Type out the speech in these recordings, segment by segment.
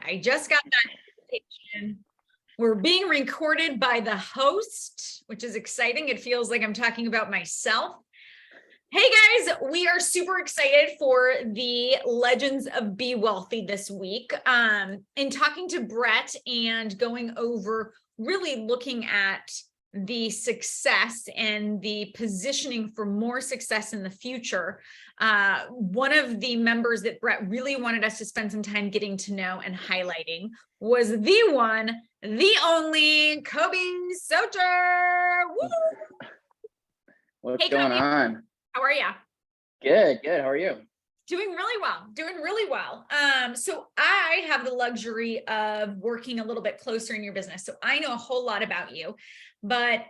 I just got that notification. We're being recorded by the host, which is exciting. It feels like I'm talking about myself. Hey guys, we are super excited for the Legends of Be Wealthy this week. In talking to Brett and going over really looking at the success and the positioning for more success in the future. One of the members that Brett really wanted us to spend some time getting to know and highlighting was the one, the only Coby Socher. Woo! What's going on? How are you? Good. How are you? Doing really well. So I have the luxury of working a little bit closer in your business. So I know a whole lot about you, but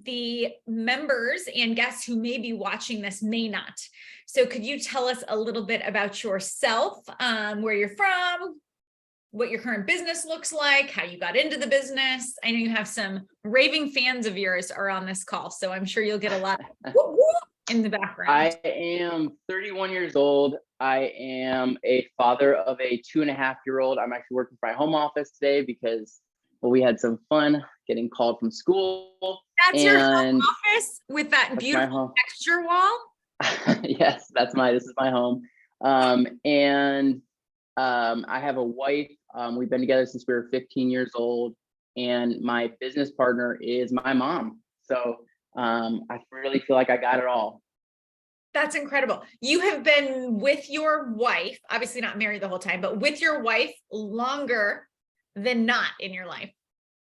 the members and guests who may be watching this may not. So could you tell us a little bit about yourself, where you're from, what your current business looks like, how you got into the business? I know you have some raving fans of yours are on this call, so I'm sure you'll get a lot of whoop, whoop in the background. I am 31 years old. I am a father of a 2.5-year-old. I'm actually working for my home office today because, well, we had some fun getting called from school. That's your home office with that beautiful texture wall? Yes, this is my home. I have a wife. We've been together since we were 15 years old, and my business partner is my mom. So I really feel like I got it all. That's incredible. You have been with your wife, obviously not married the whole time, but with your wife longer than not in your life.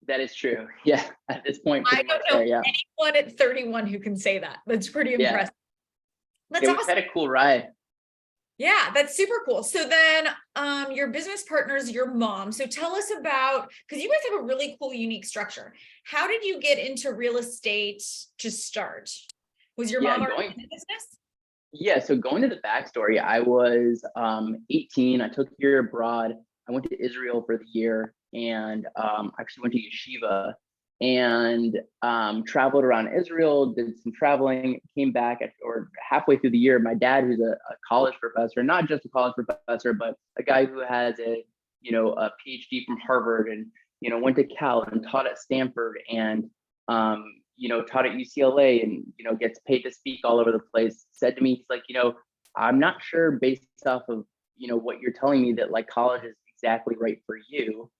That is true. Yeah. At this point, I don't know anyone at 31 who can say that. That's pretty impressive. That's awesome. We've had a cool ride. Yeah, that's super cool. So then your business partner is your mom. So tell us about, because you guys have a really cool, unique structure. How did you get into real estate to start? Was your mom already in the business? Yeah, so going to the backstory, I was 18. I took a year abroad. I went to Israel for the year and actually went to yeshiva and traveled around Israel, did some traveling, came back or halfway through the year. My dad, who's a college professor, not just a college professor, but a guy who has a PhD from Harvard and, went to Cal and taught at Stanford and, taught at UCLA and, gets paid to speak all over the place, said to me, he's like, I'm not sure based off of, what you're telling me that like college is exactly right for you.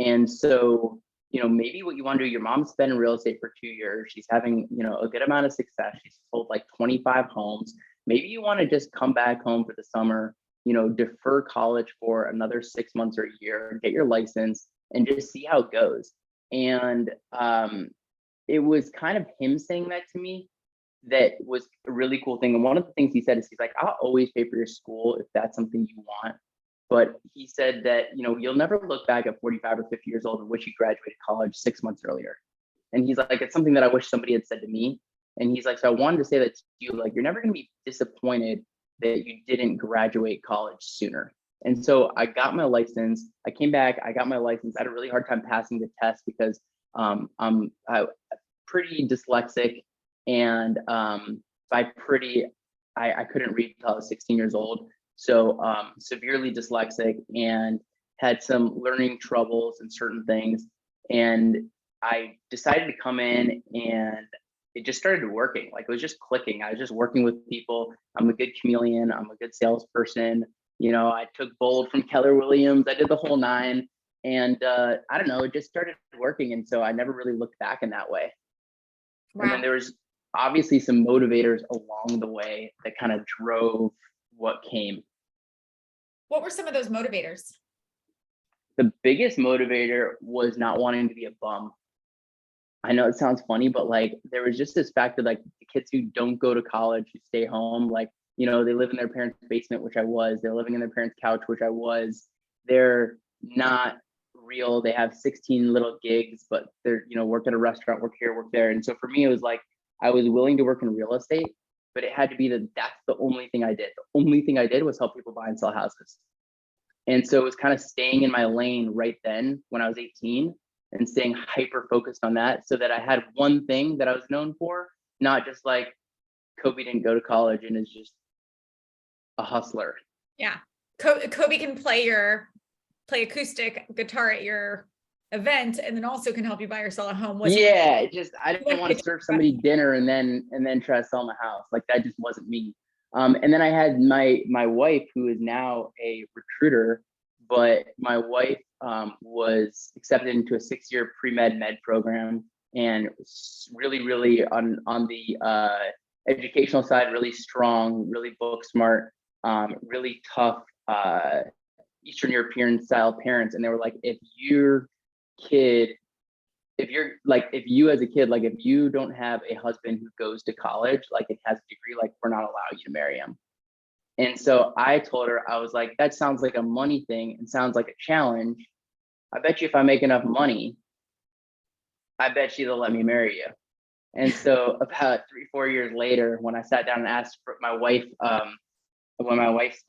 And so, maybe what you want to do, your mom's been in real estate for 2 years. She's having, a good amount of success. She's sold like 25 homes. Maybe you want to just come back home for the summer, defer college for another 6 months or a year, get your license and just see how it goes. And it was kind of him saying that to me that was a really cool thing. And one of the things he said is he's like, I'll always pay for your school if that's something you want. But he said that, you'll never look back at 45 or 50 years old and wish you graduated college 6 months earlier. And he's like, it's something that I wish somebody had said to me. And he's like, so I wanted to say that to you, like, you're never going to be disappointed that you didn't graduate college sooner. And so I got my license. I came back, I got my license. I had a really hard time passing the test because I'm pretty dyslexic. And I couldn't read until I was 16 years old. So severely dyslexic and had some learning troubles and certain things. And I decided to come in and it just started working. Like it was just clicking. I was just working with people. I'm a good chameleon. I'm a good salesperson. I took bold from Keller Williams. I did the whole nine. And I don't know, it just started working. And so I never really looked back in that way. Wow. And then there was obviously some motivators along the way that kind of drove what came. What were some of those motivators? The biggest motivator was not wanting to be a bum. I know it sounds funny, but like there was just this fact that like the kids who don't go to college, who stay home, like, they live in their parents' basement, which I was. They're living in their parents' couch, which I was. They're not real. They have 16 little gigs, but they're, work at a restaurant, work here, work there. And so for me, it was like, I was willing to work in real estate, but it had to be that's the only thing I did. The only thing I did was help people buy and sell houses. And so it was kind of staying in my lane right then when I was 18 and staying hyper focused on that so that I had one thing that I was known for, not just like Coby didn't go to college and is just a hustler. Yeah. Coby can play your play acoustic guitar at your event and then also can help you buy or sell a home. Yeah, I didn't want to serve somebody dinner and then try to sell my house. Like that just wasn't me. And then I had my wife, who is now a recruiter, but my wife was accepted into a 6-year pre-med program, and really on the educational side, really strong, really book smart, really tough Eastern European style parents. And they were like, if you as a kid, like if you don't have a husband who goes to college, like it has a degree, like we're not allowed you to marry him. And so I told her, I was like, that sounds like a money thing and sounds like a challenge. I bet you if I make enough money, I bet you they'll let me marry you. And so about 3-4 years later, when I sat down and asked for my wife, when my wife's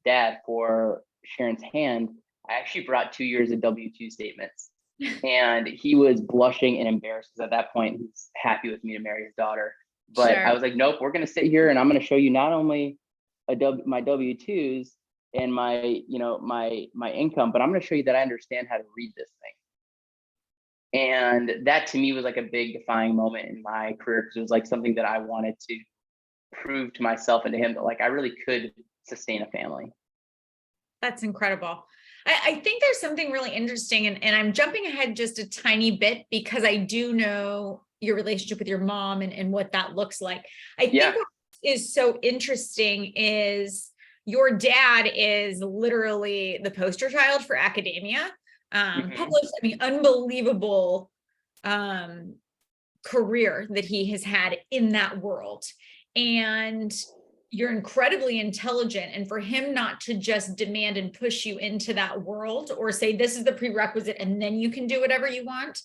dad for Sharon's hand, I actually brought 2 years of W-2 statements. And he was blushing and embarrassed because at that point he's happy with me to marry his daughter. But Sure. I was like, nope, we're going to sit here and I'm going to show you not only my W-2s and my income, but I'm going to show you that I understand how to read this thing. And that to me was like a big defining moment in my career, because it was like something that I wanted to prove to myself and to him that like I really could sustain a family. That's incredible. I think there's something really interesting, and I'm jumping ahead just a tiny bit because I do know your relationship with your mom and what that looks like. I think what is so interesting is your dad is literally the poster child for academia. Published, I mean, unbelievable career that he has had in that world. And you're incredibly intelligent, and for him not to just demand and push you into that world or say this is the prerequisite and then you can do whatever you want.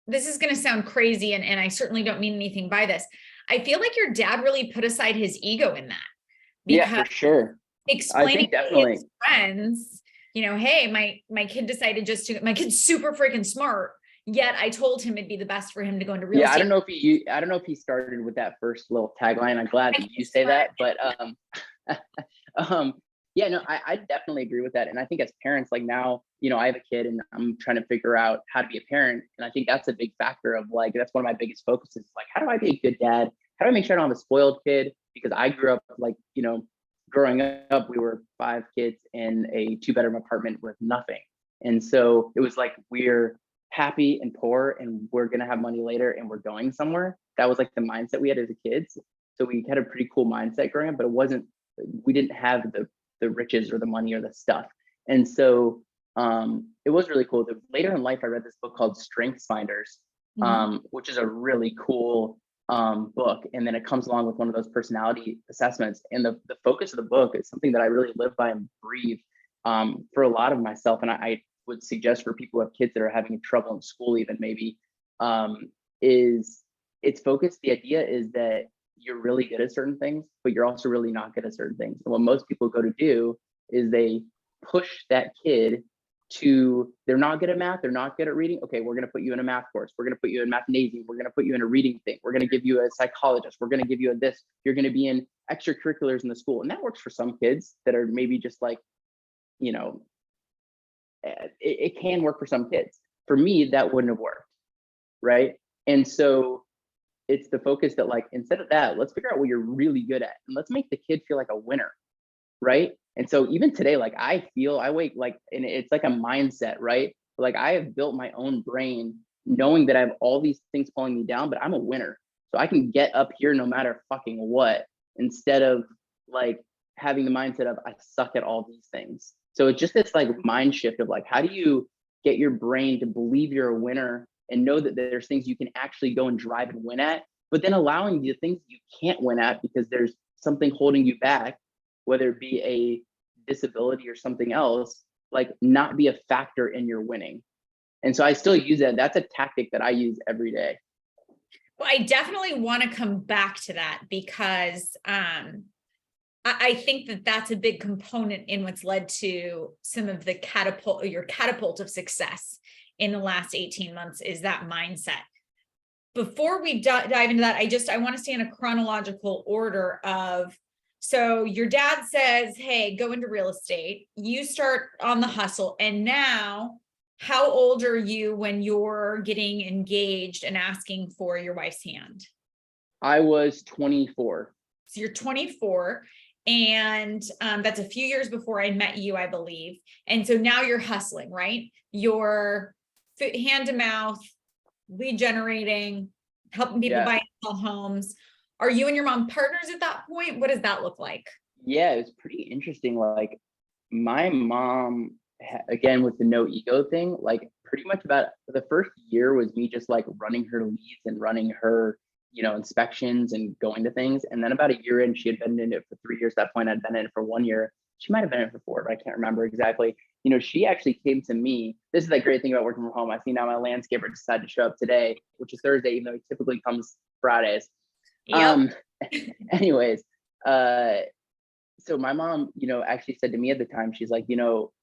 This is going to sound crazy, and I certainly don't mean anything by this. I feel like your dad really put aside his ego in that. Yeah, for sure. Explaining to his friends, hey, my kid decided my kid's super freaking smart. Yet I told him it'd be the best for him to go into real estate. I don't know if he started with that first little tagline. I'm glad that you say that, but yeah, no, I definitely agree with that. And I think as parents, like now, I have a kid and I'm trying to figure out how to be a parent. And I think that's a big factor of like, that's one of my biggest focuses. Like, how do I be a good dad? How do I make sure I don't have a spoiled kid? Because I grew up like, growing up, we were 5 kids in a 2-bedroom apartment with nothing. And so it was like, we're happy and poor and we're going to have money later and we're going somewhere. That was like the mindset we had as kids. So we had a pretty cool mindset growing up, but we didn't have the riches or the money or the stuff. And so it was really cool. Later in life, I read this book called Strengths Finders, which is a really cool book. And then it comes along with one of those personality assessments. And the focus of the book is something that I really live by and breathe for a lot of myself. And I would suggest for people who have kids that are having trouble in school, even maybe, is it's focused. The idea is that you're really good at certain things, but you're also really not good at certain things. And what most people go to do is they push that kid to, they're not good at math, they're not good at reading. Okay, we're going to put you in a math course. We're going to put you in mathnasium. We're going to put you in a reading thing. We're going to give you a psychologist. We're going to give you a this. You're going to be in extracurriculars in the school. And that works for some kids that are maybe just like, it can work for some kids. For me, that wouldn't have worked, right? And so it's the focus that like, instead of that, let's figure out what you're really good at and let's make the kid feel like a winner, right? And so even today, like I wake like, and it's like a mindset, right? Like I have built my own brain knowing that I have all these things pulling me down, but I'm a winner. So I can get up here no matter fucking what, instead of like having the mindset of I suck at all these things. So it's just this like mind shift of like, how do you get your brain to believe you're a winner and know that there's things you can actually go and drive and win at, but then allowing the things you can't win at because there's something holding you back, whether it be a disability or something else, like not be a factor in your winning. And so I still use that. That's a tactic that I use every day. Well, I definitely want to come back to that because I think that that's a big component in what's led to some of the your catapult of success in the last 18 months is that mindset. Before we dive into that, I want to stay in a chronological order of So your dad says, hey, go into real estate. You start on the hustle. And now, how old are you when you're getting engaged and asking for your wife's hand? I was 24. So you're 24. And that's a few years before I met you, I believe. And so now you're hustling, right? You're hand to mouth, lead generating, helping people buy and sell homes. Are you and your mom partners at that point? What does that look like? Yeah, it was pretty interesting. Like my mom, again, with the no ego thing, like pretty much about the first year was me just like running her leads and running her, inspections and going to things. And then about a year in, she had been in it for 3 years. At that point, I'd been in it for 1 year. She might've been in it for 4, but I can't remember exactly. She actually came to me. This is the great thing about working from home. I see now my landscaper decided to show up today, which is Thursday, even though he typically comes Fridays. Yep. Anyways, so my mom, actually said to me at the time, she's like,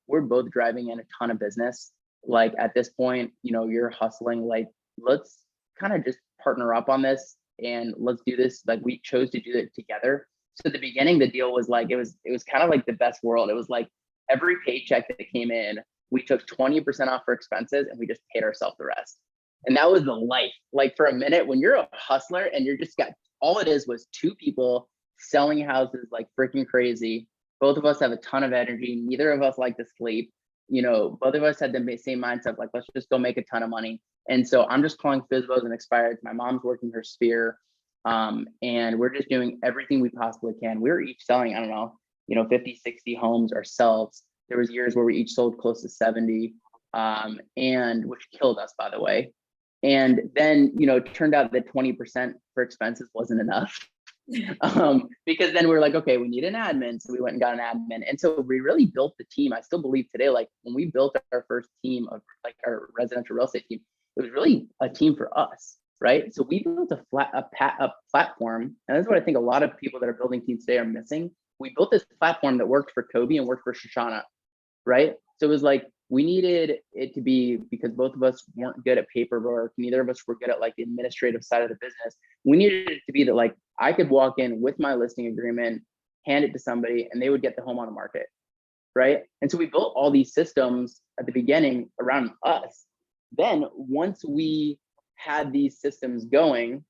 we're both driving in a ton of business. Like at this point, you're hustling, like, let's kind of just partner up on this and let's do this. Like we chose to do it together. So at the beginning, the deal was like, it was kind of like the best world. It was like every paycheck that came in, we took 20% off for expenses and we just paid ourselves the rest. And that was the life. Like for a minute, when you're a hustler and you're just got, all it is was two people selling houses like freaking crazy. Both of us have a ton of energy. Neither of us like to sleep. Both of us had the same mindset, like, let's just go make a ton of money. And so I'm just calling FSBOs and expireds. My mom's working her sphere. And we're just doing everything we possibly can. We were each selling, I don't know, 50, 60 homes ourselves. There was years where we each sold close to 70, and which killed us, by the way. And then, it turned out that 20% for expenses wasn't enough. Because then we were like, okay, we need an admin. So we went and got an admin. And so we really built the team. I still believe today, like when we built our first team of like our residential real estate team, it was really a team for us, right? So we built a platform. And that's what I think a lot of people that are building teams today are missing. We built this platform that worked for Coby and worked for Shoshana, right? So it was like, we needed it to be, because both of us weren't good at paperwork, neither of us were good at like the administrative side of the business. We needed it to be that like I could walk in with my listing agreement, hand it to somebody, and they would get the home on the market, right? And so we built all these systems at the beginning around us. Then once we had these systems going,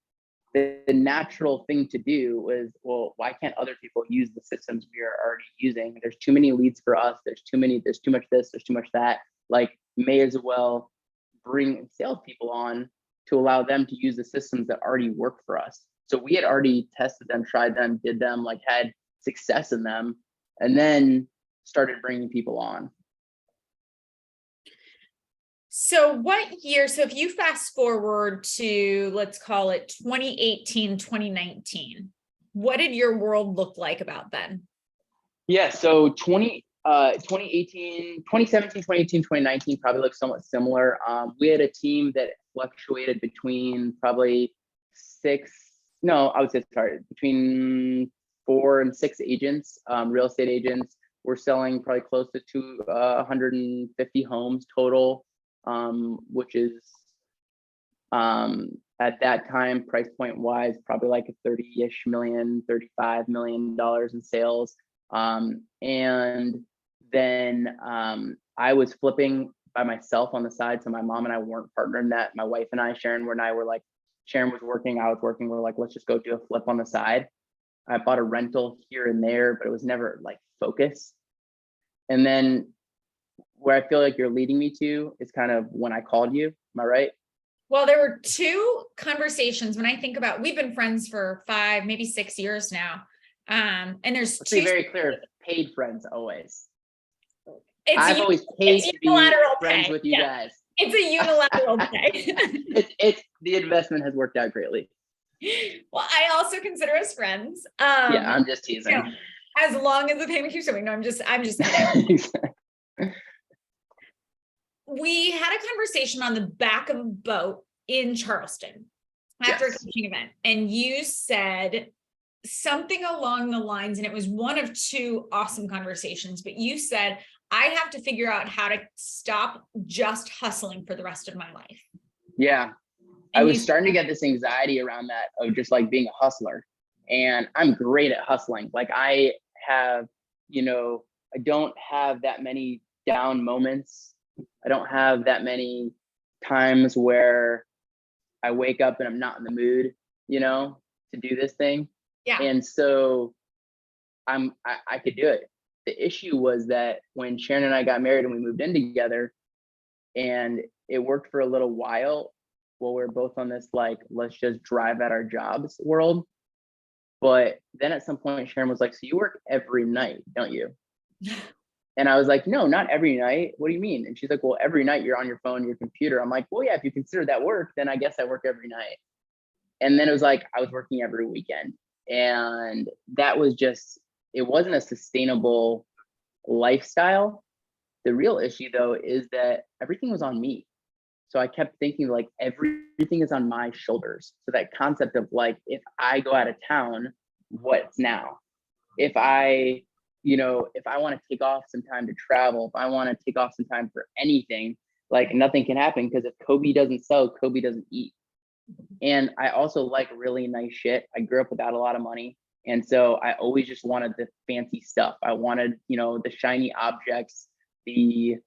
the natural thing to do was, well, why can't other people use the systems we are already using? There's too many leads for us. There's too much this, there's too much that. Like, may as well bring salespeople on to allow them to use the systems that already work for us. So we had already tested them, tried them, did them, like had success in them, and then started bringing people on. So what year, so if you fast forward to, let's call it 2018, 2019, what did your world look like about then? Yeah, so 2018, 2017, 2018, 2019 probably looked somewhat similar. We had a team that fluctuated between probably between 4 and 6 agents, real estate agents. We're selling probably close to 150 homes total. Which is at that time, price point wise, probably like a 30-ish million, $35 million in sales. And then I was flipping by myself on the side. So my mom and I weren't partnered in that. My wife and I, Sharon were like, Sharon was working, I was working. We're like, let's just go do a flip on the side. I bought a rental here and there, but it was never like focused. And then where I feel like you're leading me to is kind of when I called you. Am I right? Well, there were 2 conversations when I think about, we've been friends for 5, maybe 6 years now. And there's Let's 2. be very clear, paid friends always. I've always paid to be friends with you guys. It's a unilateral pay. It's the investment has worked out greatly. Well, I also consider us friends. Yeah, I'm just teasing. As long as the payment keeps coming. No, I'm just kidding. We had a conversation on the back of a boat in Charleston after a coaching event, and you said something along the lines, and it was one of 2 awesome conversations, but you said, I have to figure out how to stop just hustling for the rest of my life. Yeah. I was starting to get this anxiety around that of just like being a hustler. and I'm great at hustling. Like I have, I don't have that many down moments. I don't have that many times where I wake up and I'm not in the mood, to do this thing. Yeah. And so I could do it. The issue was that when Sharon and I got married and we moved in together, and it worked for a little while we're both on this, like, let's just drive at our jobs world. But then at some point, Sharon was like, so you work every night, don't you? And I was like, no, not every night. What do you mean? And she's like, well, every night you're on your phone, your computer. I'm like, well, yeah, if you consider that work, then I guess I work every night. And then it was like, I was working every weekend. And that was just, it wasn't a sustainable lifestyle. The real issue, though, is that everything was on me. So I kept thinking, like, everything is on my shoulders. So that concept of, like, if I go out of town, what's now? If I want to take off some time to travel, if I want to take off some time for anything, like, nothing can happen, because if Coby doesn't sell, Coby doesn't eat. And I also like really nice shit. I grew up without a lot of money. And so I always just wanted the fancy stuff. I wanted, the shiny objects, whether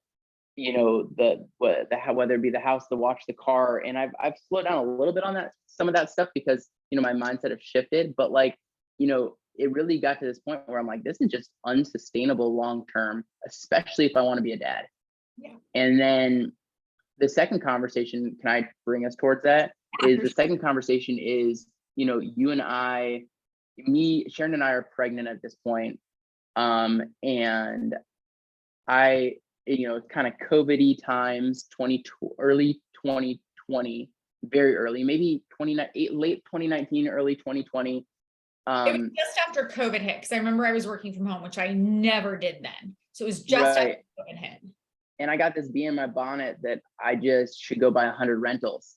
it be the house, the watch, the car. And I've slowed down a little bit on that, some of that stuff, because, my mindset have shifted. But, like, it really got to this point where I'm like, this is just unsustainable long term, especially if I want to be a dad. Yeah. And then the second conversation, can I bring us towards that? Is the second conversation is, you and Sharon and I are pregnant at this point. And it's kind of COVID-y times, early 2020, very early, maybe late 2019, early 2020. It was just after COVID hit, because I remember I was working from home, which I never did then. So it was just after COVID hit. And I got this bee in my bonnet that I just should go buy 100 rentals.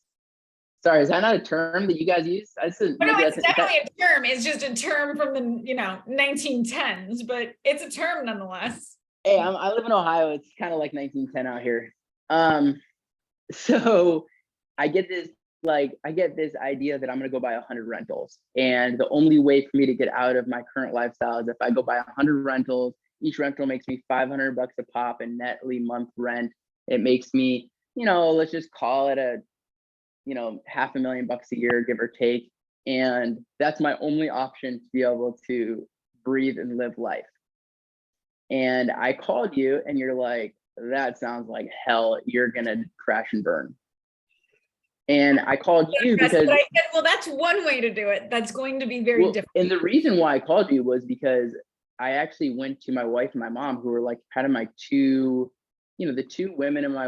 Sorry, is that not a term that you guys use? No, it's definitely a term. It's just a term from the 1910s, but it's a term nonetheless. Hey, I live in Ohio. It's kind of like 1910 out here. So I get this idea that I'm going to go buy 100 rentals. And the only way for me to get out of my current lifestyle is if I go buy 100 rentals. Each rental makes me $500 a pop in netly month rent. It makes me, let's just call it a, $500,000 a year, give or take. And that's my only option to be able to breathe and live life. And I called you and you're like, that sounds like hell. You're going to crash and burn. And I called you because I said, well, that's one way to do it. That's going to be very different. And the reason why I called you was because I actually went to my wife and my mom, who were like kind of my two, the two women in my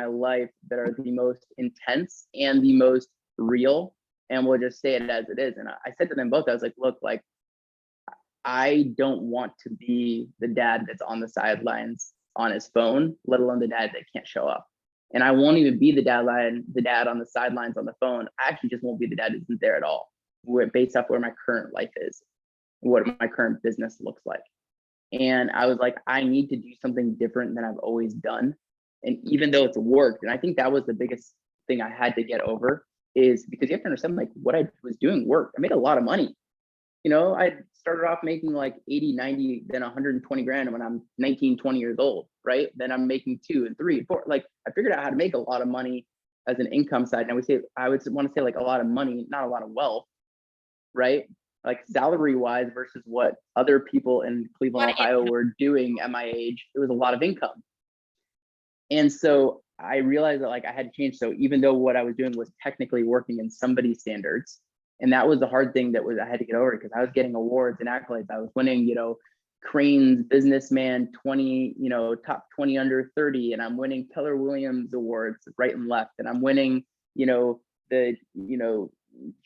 life that are the most intense and the most real. And we'll just say it as it is. And I said to them both, I was like, look, like, I don't want to be the dad that's on the sidelines on his phone, let alone the dad that can't show up. And I won't even be the dad on the sidelines on the phone. I actually just won't be the dad that isn't there at all, based off where my current life is, what my current business looks like. And I was like, I need to do something different than I've always done. And even though it's worked, and I think that was the biggest thing I had to get over, is because you have to understand, like, what I was doing worked. I made a lot of money. I started off making like 80, 90, then 120 grand when I'm 19, 20 years old, right? Then I'm making 2 and 3, 4. Like, I figured out how to make a lot of money as an income side. And I would want to say like a lot of money, not a lot of wealth, right? Like salary wise versus what other people in Cleveland, Ohio were doing at my age, it was a lot of income. And so I realized that, like, I had to change. So even though what I was doing was technically working in somebody's standards, and that was the hard thing I had to get over, because I was getting awards and accolades. I was winning, Crane's Businessman 20, top 20 under 30, and I'm winning Keller Williams awards right and left, and I'm winning, the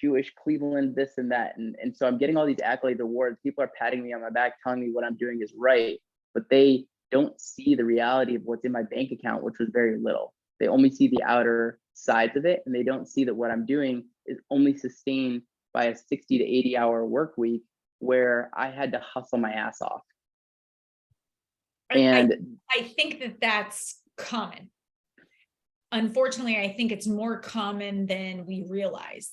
Jewish Cleveland this and that, and so I'm getting all these accolades, awards. People are patting me on my back, telling me what I'm doing is right, but they don't see the reality of what's in my bank account, which was very little. They only see the outer sides of it, and they don't see that what I'm doing is only sustained by a 60 to 80 hour work week where I had to hustle my ass off. And I think that that's common. Unfortunately, I think it's more common than we realize.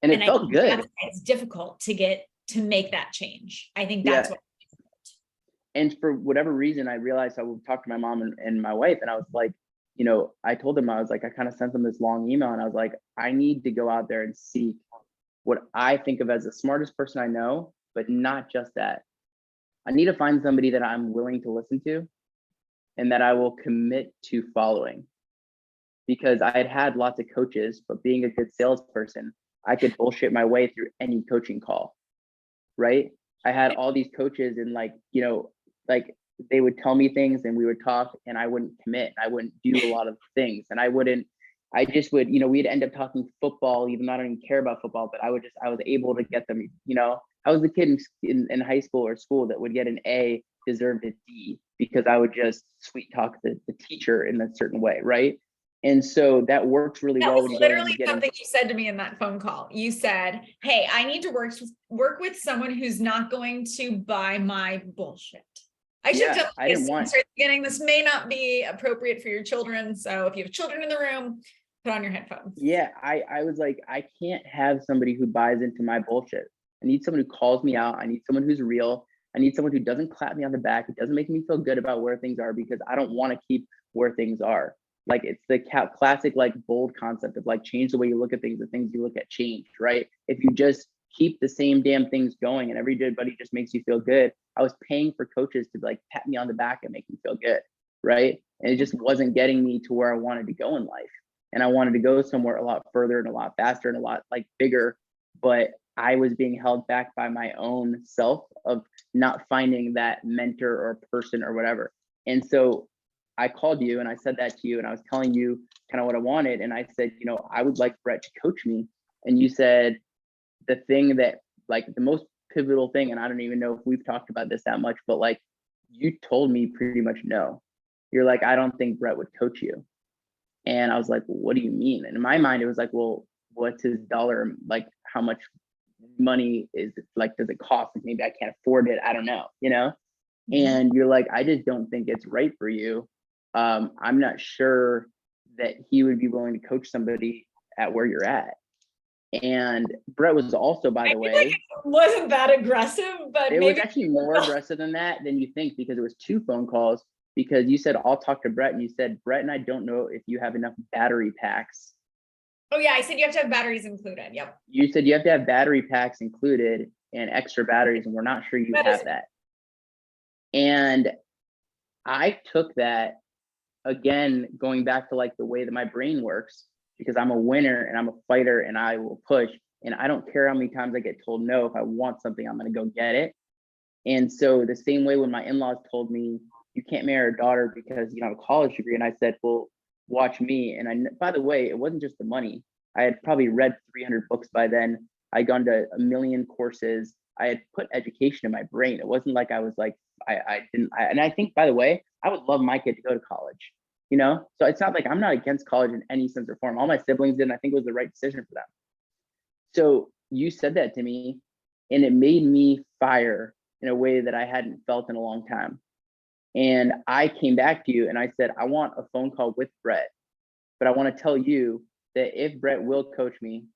And And it I felt think good. that's why it's difficult to make that change. I think that's Yeah. what. And for whatever reason, I realized I would talk to my mom and my wife, and I was like, I told them, I was like, I kind of sent them this long email, and I was like, I need to go out there and seek what I think of as the smartest person I know, but not just that. I need to find somebody that I'm willing to listen to and that I will commit to following. Because I had lots of coaches, but being a good salesperson, I could bullshit my way through any coaching call, right? I had all these coaches, and like they would tell me things and we would talk, and I wouldn't commit. I wouldn't do a lot of things, and I just would, we'd end up talking football, even though I don't even care about football, but I was able to get them, I was the kid in high school or school that would get an A, deserved a D, because I would just sweet talk the teacher in a certain way, right? And so that works really well when you go in and Literally you get something you said to me in that phone call. You said, hey, I need to work with someone who's not going to buy my bullshit. I should tell you at the beginning, this may not be appropriate for your children. So if you have children in the room, put on your headphones. Yeah, I was like, I can't have somebody who buys into my bullshit. I need someone who calls me out. I need someone who's real. I need someone who doesn't clap me on the back. It doesn't make me feel good about where things are, because I don't want to keep where things are. Like, it's the classic, like, bold concept of like, change the way you look at things, the things you look at change, right? If you just keep the same damn things going and everybody just makes you feel good. I was paying for coaches to like pat me on the back and make me feel good, right? And it just wasn't getting me to where I wanted to go in life. And I wanted to go somewhere a lot further and a lot faster and a lot like bigger, but I was being held back by my own self of not finding that mentor or person or whatever. And so I called you and I said that to you, and I was telling you kind of what I wanted. And I said, I would like Brett to coach me. And you said the thing that, like, the most pivotal thing, and I don't even know if we've talked about this that much, but like, you told me pretty much no. You're like, I don't think Brett would coach you. And I was like, well, what do you mean? And in my mind, it was like, well, what's his dollar? Like, how much money is it? Like, does it cost? Like, maybe I can't afford it. I don't know, And you're like, I just don't think it's right for you. I'm not sure that he would be willing to coach somebody at where you're at. And Brett was also, by the way, like it wasn't that aggressive, but it was actually more aggressive than that than you think, because it was 2 phone calls. Because you said, I'll talk to Brett, and you said, Brett and I don't know if you have enough battery packs. Oh yeah, I said you have to have batteries included. Yep. You said you have to have battery packs included and extra batteries, and we're not sure you have that. And I took that, again, going back to like the way that my brain works, because I'm a winner and I'm a fighter and I will push, and I don't care how many times I get told no. If I want something, I'm going to go get it. And so the same way when my in-laws told me, you can't marry our daughter because you don't have a college degree, and I said, well, watch me. And by the way, it wasn't just the money. I had probably read 300 books by then. I'd gone to a million courses. I had put education in my brain. It wasn't like I was like, and I think, by the way, I would love my kid to go to college, So it's not like I'm not against college in any sense or form. All my siblings did, and I think it was the right decision for them. So you said that to me, and it made me fire in a way that I hadn't felt in a long time. And I came back to you and I said, I want a phone call with Brett, but I want to tell you that if Brett will coach me,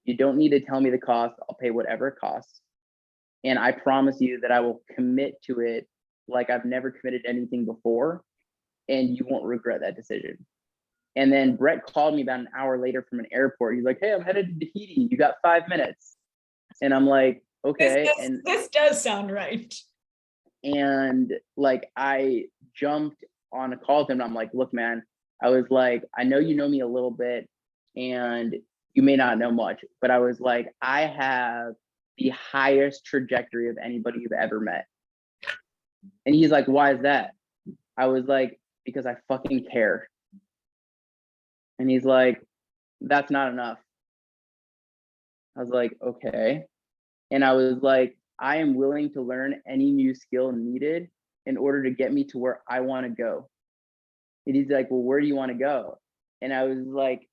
you don't need to tell me the cost. I'll pay whatever it costs. And I promise you that I will commit to it like I've never committed to anything before. And you won't regret that decision. And then Brett called me about an hour later from an airport. He's like, hey, I'm headed to Tahiti. You got 5 minutes. And I'm like, okay. This does sound right. And like, I jumped on a call with him. And I'm like, look, man, I was like, I know you know me a little bit and you may not know much, but I was like, I have the highest trajectory of anybody you've ever met. And he's like, why is that? I was like, because I fucking care. And he's like, that's not enough. I was like, okay. And I was like, I am willing to learn any new skill needed in order to get me to where I want to go. And he's like, well, where do you want to go? And I was like,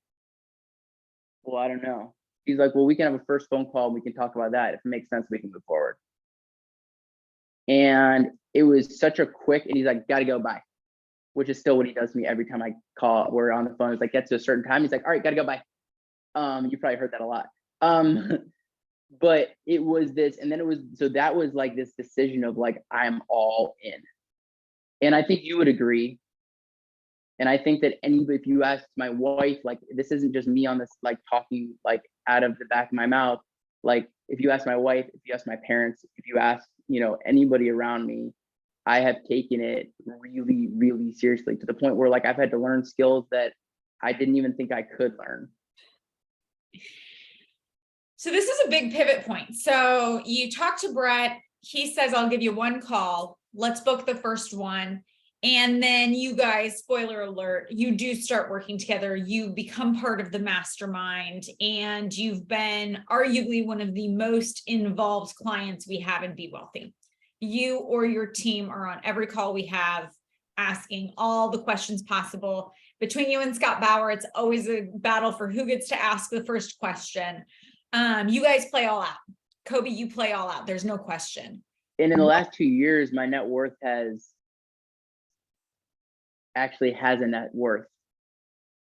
well, I don't know. He's like, well, we can have a first phone call and we can talk about that. If it makes sense, we can move forward. And it was such a quick, and he's like, gotta go, bye. Which is still what he does to me every time I call. We're on the phone. It's like, get to a certain time. He's like, all right, gotta go, bye. You probably heard that a lot. Um, but it was this, and then it was, so that was like this decision of like, I'm all in. And I think you would agree. And I think that anybody, if you ask my wife, like, this isn't just me on this, like talking like out of the back of my mouth. Like, if you ask my wife, if you ask my parents, if you ask, anybody around me, I have taken it really, really seriously, to the point where like I've had to learn skills that I didn't even think I could learn. So this is a big pivot point. So you talk to Brett, he says, I'll give you one call. Let's book the first one. And then you guys, spoiler alert, you do start working together. You become part of the mastermind, and you've been arguably one of the most involved clients we have in Be Wealthy. You or your team are on every call we have, asking all the questions possible. Between you and Scott Bauer, it's always a battle for who gets to ask the first question. You guys play all out. Coby, you play all out. There's no question. And in the last 2 years, my net worth has a net worth.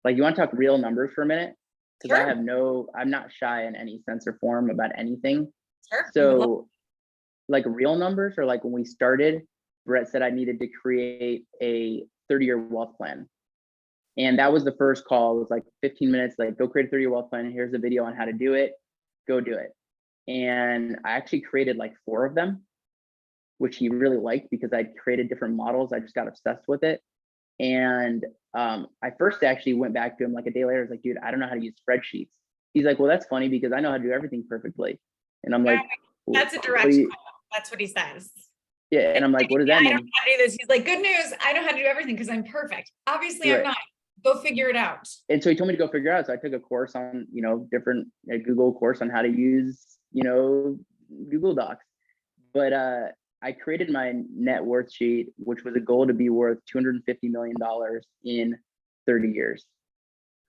Like, you want to talk real numbers for a minute? Because Sure. I'm not shy in any sense or form about anything. Sure. So like real numbers, or like when we started, Brett said I needed to create a 30-year wealth plan. And that was the first call. It was like 15 minutes, like, go create a 30-year wealth plan. And here's a video on how to do it. Go do it. And I actually created like 4 of them, which he really liked because I created different models. I just got obsessed with it. And I first actually went back to him like a day later. I was like, dude, I don't know how to use spreadsheets. He's like, well, that's funny because I know how to do everything perfectly. And I'm like, that's a direct call. That's what he says. Yeah. And I'm like, what does that mean? I don't know how to do this. He's like, good news, I know how to do everything because I'm perfect. Obviously, I'm not. Go figure it out. And so he told me to go figure it out. So I took a course on, different Google course on how to use, Google Docs. But I created my net worth sheet, which was a goal to be worth $250 million in 30 years.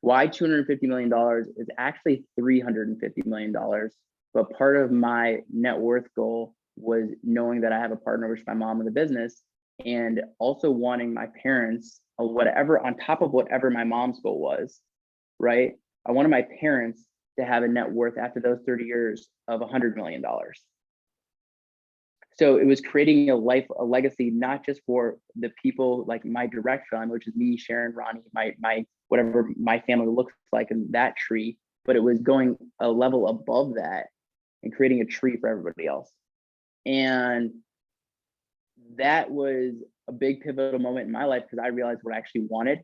Why $250 million is actually $350 million. But part of my net worth goal was knowing that I have a partner, which is my mom in the business, and also wanting my parents, whatever, on top of whatever my mom's goal was, right? I wanted my parents to have a net worth after those 30 years of $100 million. So it was creating a legacy, not just for the people like my direct family, which is me, Sharon, Ronnie, my whatever my family looks like in that tree, but it was going a level above that and creating a tree for everybody else. And that was a big pivotal moment in my life because I realized what I actually wanted.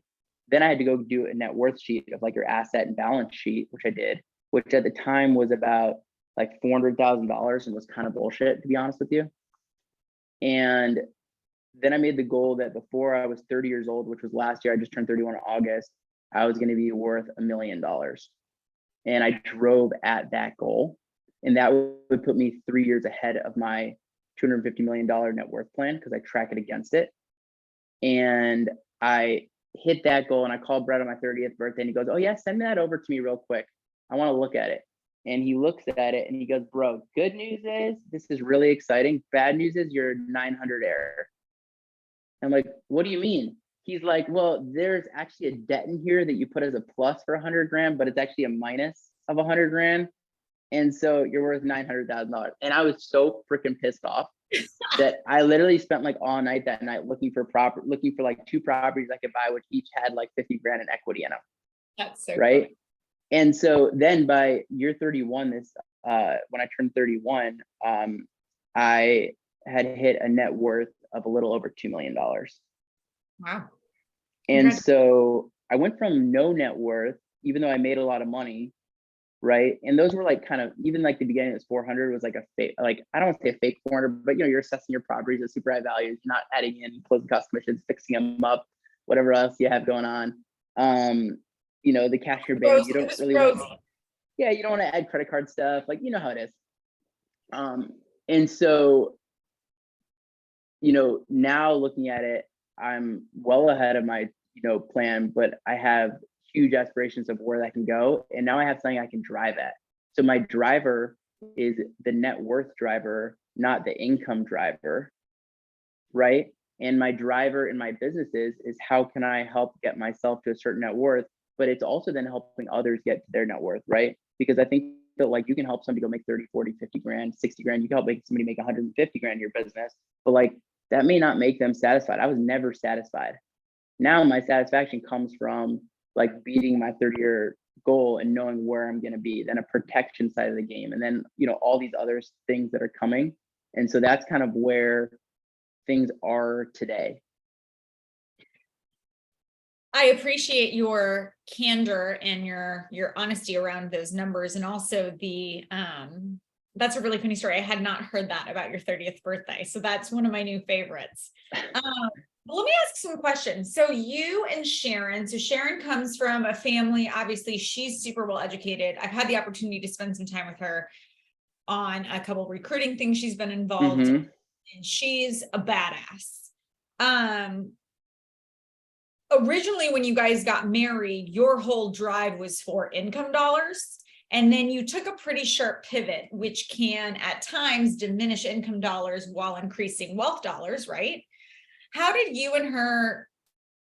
Then I had to go do a net worth sheet of like your asset and balance sheet, which I did, which at the time was about like $400,000 and was kind of bullshit, to be honest with you. And then I made the goal that before I was 30 years old, which was last year, I just turned 31 in August, I was going to be worth $1 million. And I drove at that goal. And that would put me 3 years ahead of my $250 million net worth plan because I track it against it. And I hit that goal and I called Brett on my 30th birthday and he goes, oh yeah, send that over to me real quick. I want to look at it. And he looks at it and he goes, bro, good news is this is really exciting. Bad news is you're 900 error. I'm like, what do you mean? He's like, well, there's actually a debt in here that you put as a plus for 100 grand, but it's actually a minus of 100 grand. And so you're worth $900,000. And I was so freaking pissed off that I literally spent like all night that night looking for like 2 properties I could buy, which each had like 50 grand in equity in them. That's so right. funny. And so then by year 31, when I turned 31, I had hit a net worth of a little over $2 million. Wow. And so I went from no net worth, even though I made a lot of money, right? And those were like kind of, even like the beginning was 400 was like a fake, like, I don't want to say a fake 400, but you're assessing your properties at super high values, not adding in closing cost commissions, fixing them up, whatever else you have going on. The cashier bank, you don't really want, you don't want to add credit card stuff, like, you know how it is. And so, now looking at it, I'm well ahead of my, plan, but I have huge aspirations of where that can go. And now I have something I can drive at. So my driver is the net worth driver, not the income driver, right? And my driver in my businesses is how can I help get myself to a certain net worth, but it's also then helping others get to their net worth, right? Because I think that like you can help somebody go make 30, 40, 50 grand, 60 grand. You can help make somebody make 150 grand in your business, but like that may not make them satisfied. I was never satisfied. Now my satisfaction comes from like beating my 30-year goal and knowing where I'm going to be, then a protection side of the game, and then all these other things that are coming. And so that's kind of where things are today. I appreciate your candor and your honesty around those numbers, and also the that's a really funny story. I had not heard that about your 30th birthday, so that's one of my new favorites. Let me ask some questions. So you and Sharon, so Sharon comes from a family, obviously she's super well educated. I've had the opportunity to spend some time with her on a couple of recruiting things she's been involved in, and she's a badass. Originally, when you guys got married, your whole drive was for income dollars. And then you took a pretty sharp pivot, which can at times diminish income dollars while increasing wealth dollars, right? How did you and her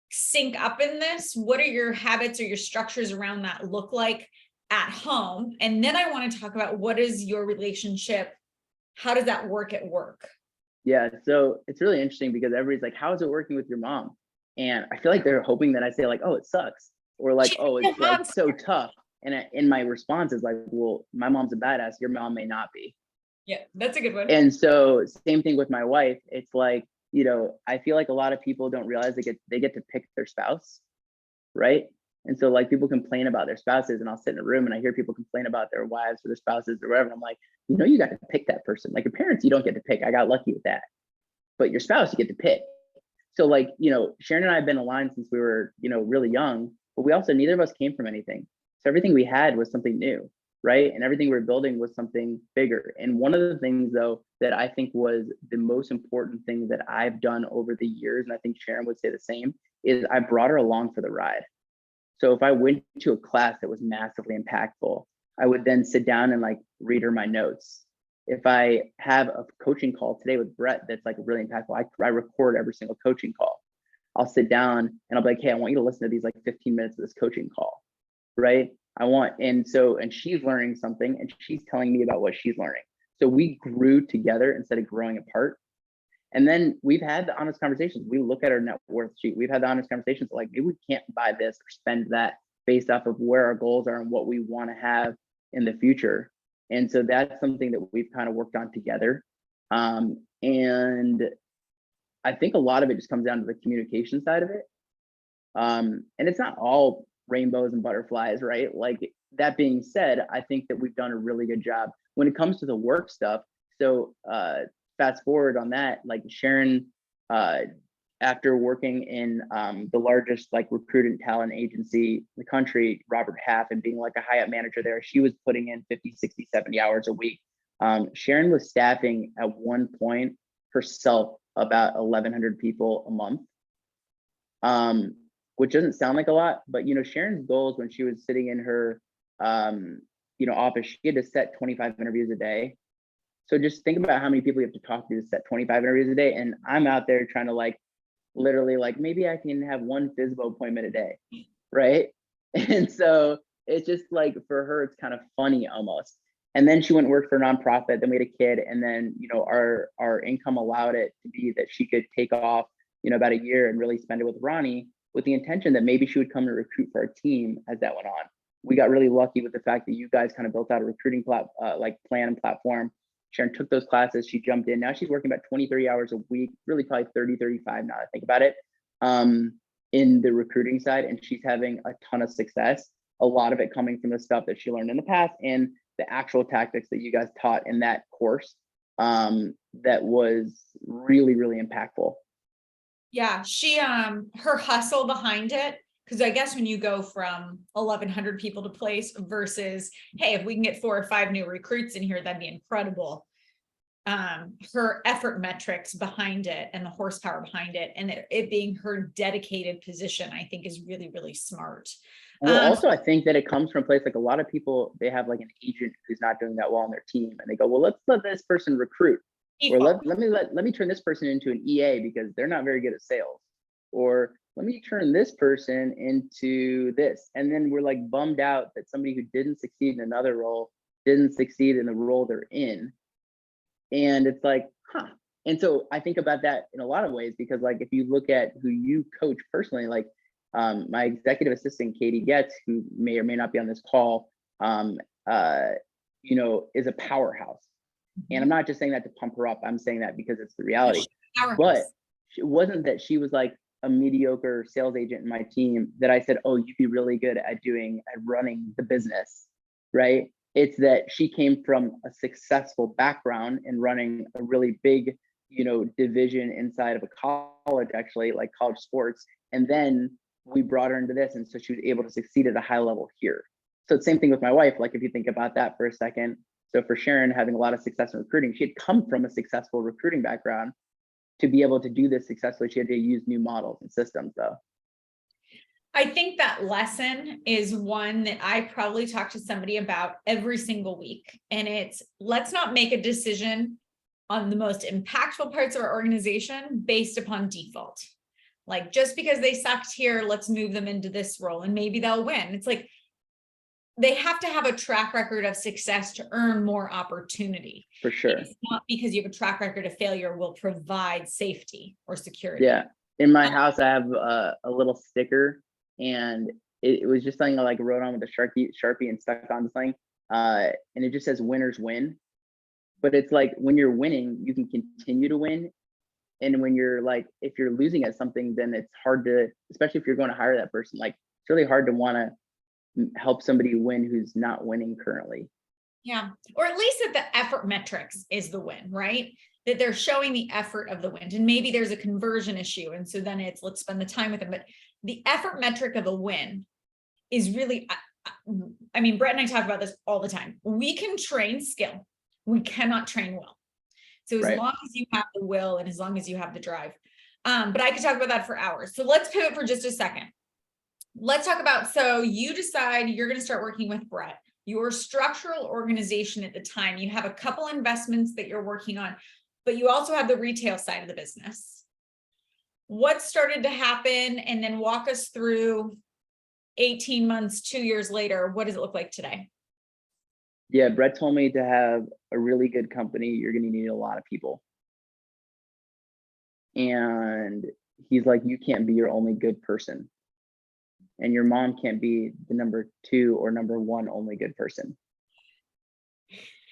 sync up in this? What are your habits or your structures around that look like at home? And then I want to talk about what is your relationship? How does that work at work? Yeah, so it's really interesting because everybody's like, how is it working with your mom? And I feel like they're hoping that I say like, oh, it sucks, or like, oh, it's like so tough. And in my response is like, well, my mom's a badass. Your mom may not be. Yeah, that's a good one. And so same thing with my wife. It's like, I feel like a lot of people don't realize they get to pick their spouse, right? And so like people complain about their spouses, and I'll sit in a room and I hear people complain about their wives or their spouses or whatever. And I'm like, you got to pick that person. Like your parents, you don't get to pick. I got lucky with that. But your spouse, you get to pick. So like, Sharon and I have been aligned since we were, really young, but we also, neither of us came from anything. So everything we had was something new, right? And everything we were building was something bigger. And one of the things though, that I think was the most important thing that I've done over the years, and I think Sharon would say the same, is I brought her along for the ride. So if I went to a class that was massively impactful, I would then sit down and like read her my notes. If I have a coaching call today with Brett that's like really impactful, I record every single coaching call. I'll sit down and I'll be like, hey, I want you to listen to these like 15 minutes of this coaching call, right? And she's learning something and she's telling me about what she's learning. So we grew together instead of growing apart. And then we've had the honest conversations. We look at our net worth sheet. We've had the honest conversations like, maybe we can't buy this or spend that based off of where our goals are and what we want to have in the future. And so that's something that we've kind of worked on together. And I think a lot of it just comes down to the communication side of it. And it's not all rainbows and butterflies, right? Like that being said, I think that we've done a really good job when it comes to the work stuff. So fast forward on that, like Sharon, after working in the largest like recruiting talent agency in the country, Robert Half, and being like a high up manager there, she was putting in 50, 60, 70 hours a week. Sharon was staffing at one point herself about 1,100 people a month, which doesn't sound like a lot, but Sharon's goals when she was sitting in her office, she had to set 25 interviews a day. So just think about how many people you have to talk to set 25 interviews a day. And I'm out there trying to like, literally like, maybe I can have one FSBO appointment a day, right? And so it's just like, for her, it's kind of funny almost. And then she went and worked for a nonprofit, then we had a kid. And then, our income allowed it to be that she could take off, about a year and really spend it with Ronnie, with the intention that maybe she would come and recruit for our team as that went on. We got really lucky with the fact that you guys kind of built out a recruiting plan and platform. Sharon took those classes, she jumped in. Now she's working about 20, 30 hours a week, really probably 30, 35 now I think about it, in the recruiting side. And she's having a ton of success. A lot of it coming from the stuff that she learned in the past and the actual tactics that you guys taught in that course, that was really, really impactful. Yeah, she, her hustle behind it, because I guess when you go from 1,100 people to place versus, hey, if we can get 4 or 5 new recruits in here, that'd be incredible. Her effort metrics behind it and the horsepower behind it, and it being her dedicated position, I think is really, really smart. Well, also, I think that it comes from a place like a lot of people, they have like an agent who's not doing that well on their team, and they go, well, let's let this person recruit. Or let me turn this person into an EA because they're not very good at sales. Or let me turn this person into this. And then we're like bummed out that somebody who didn't succeed in another role didn't succeed in the role they're in. And it's like, huh. And so I think about that in a lot of ways, because like, if you look at who you coach personally, like my executive assistant, Katie Getz, who may or may not be on this call, you know, is a powerhouse. And I'm not just saying that to pump her up. I'm saying that because it's the reality. But it wasn't that she was like a mediocre sales agent in my team that I said, oh, you'd be really good at running the business, right? It's that she came from a successful background in running a really big, you know, division inside of a college, actually, like college sports. And then we brought her into this. And so she was able to succeed at a high level here. So same thing with my wife. Like, if you think about that for a second. So for Sharon having a lot of success in recruiting, she had come from a successful recruiting background. To be able to do this successfully, she had to use new models and systems, though. I think that lesson is one that I probably talk to somebody about every single week. And it's, let's not make a decision on the most impactful parts of our organization based upon default. Like, just because they sucked here, let's move them into this role and maybe they'll win. It's like, they have to have a track record of success to earn more opportunity. For sure. It's not because you have a track record of failure will provide safety or security. Yeah. In my house, I have a little sticker, and it was just something I like wrote on with a Sharpie and stuck on the thing. And it just says winners win. But it's like, when you're winning, you can continue to win. And when you're like, if you're losing at something, then it's hard to, especially if you're going to hire that person, like it's really hard to want to help somebody win who's not winning currently. Yeah. Or at least that the effort metrics is the win, right? That they're showing the effort of the win. And maybe there's a conversion issue. And so then it's, let's spend the time with them. But the effort metric of a win is really, I mean, Brett and I talk about this all the time. We can train skill. We cannot train will. So as long as you have the will and as long as you have the drive, but I could talk about that for hours. So let's pivot for just a second. Let's talk about, so you decide you're going to start working with Brett, your structural organization at the time. You have a couple investments that you're working on, but you also have the retail side of the business. What started to happen? And then walk us through 18 months, 2 years later, what does it look like today? Yeah, Brett told me to have a really good company, you're going to need a lot of people. And he's like, you can't be your only good person. And your mom can't be the number 2 or number 1 only good person.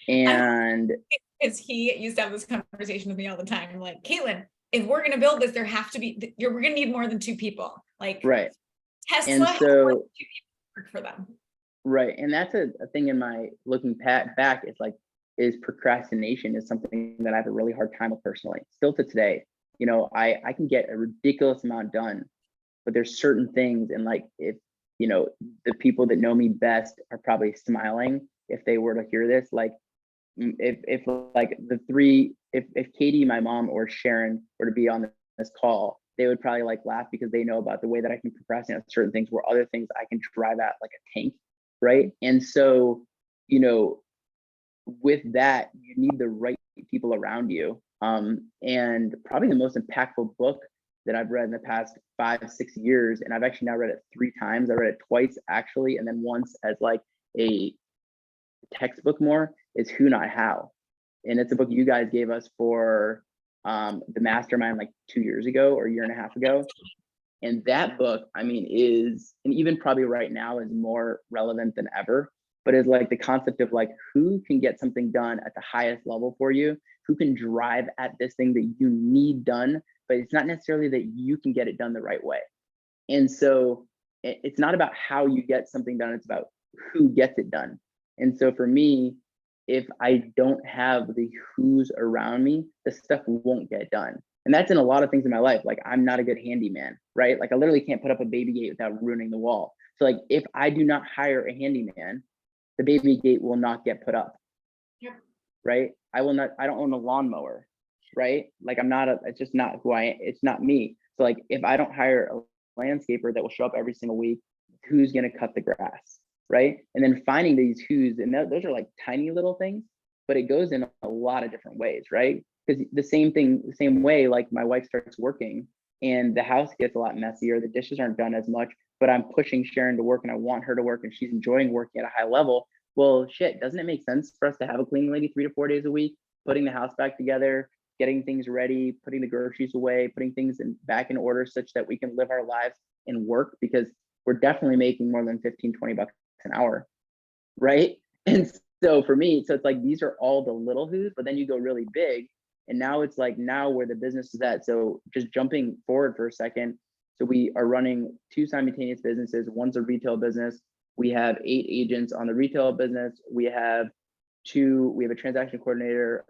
And because he used to have this conversation with me all the time, like, Caitlin, if we're going to build this, there have to be, we're going to need more than 2 people. Like, right. Tesla, and so, has 2 people work for them. Right. And that's a thing in my looking back, it's like, is procrastination is something that I have a really hard time with personally, still to today. You know, I can get a ridiculous amount done, but there's certain things, and like, if, you know, the people that know me best are probably smiling if they were to hear this, like, if like the 3, if Katie, my mom, or Sharon were to be on this call, they would probably like laugh, because they know about the way that I can procrastinate on certain things, where other things I can drive at like a tank. Right. And so, you know, with that, you need the right people around you. And probably the most impactful book that I've read in the past 5-6 years, and I've actually now read it 3 times. I read it twice actually, and then once as like a textbook more, is Who Not How. And it's a book you guys gave us for the mastermind like 2 years ago or a year and a half ago. And that book, I mean, is, and even probably right now is more relevant than ever, but is like the concept of like, who can get something done at the highest level for you, who can drive at this thing that you need done, but it's not necessarily that you can get it done the right way. And so it's not about how you get something done, it's about who gets it done. And so for me, if I don't have the who's around me, the stuff won't get done. And that's in a lot of things in my life. Like, I'm not a good handyman, right? Like, I literally can't put up a baby gate without ruining the wall. So like, if I do not hire a handyman, the baby gate will not get put up. Yep. Right? I don't own a lawnmower, right? Like, it's just not who I am. It's not me. So like, if I don't hire a landscaper that will show up every single week, who's going to cut the grass? Right? And then finding these who's, and those are like tiny little things, but it goes in a lot of different ways, right? Because the same way, like, my wife starts working and the house gets a lot messier, the dishes aren't done as much, but I'm pushing Sharon to work and I want her to work and she's enjoying working at a high level. well, shit, doesn't it make sense for us to have a cleaning lady 3 to 4 days a week, putting the house back together, getting things ready, putting the groceries away, putting things back in order such that we can live our lives and work, because we're definitely making more than 15, 20 bucks an hour, right? And so for me, so it's like, these are all the little who's, but then you go really big. And now it's like, now where the business is at. So just jumping forward for a second. So we are running 2 simultaneous businesses. One's a retail business. We have 8 agents on the retail business. We have a transaction coordinator,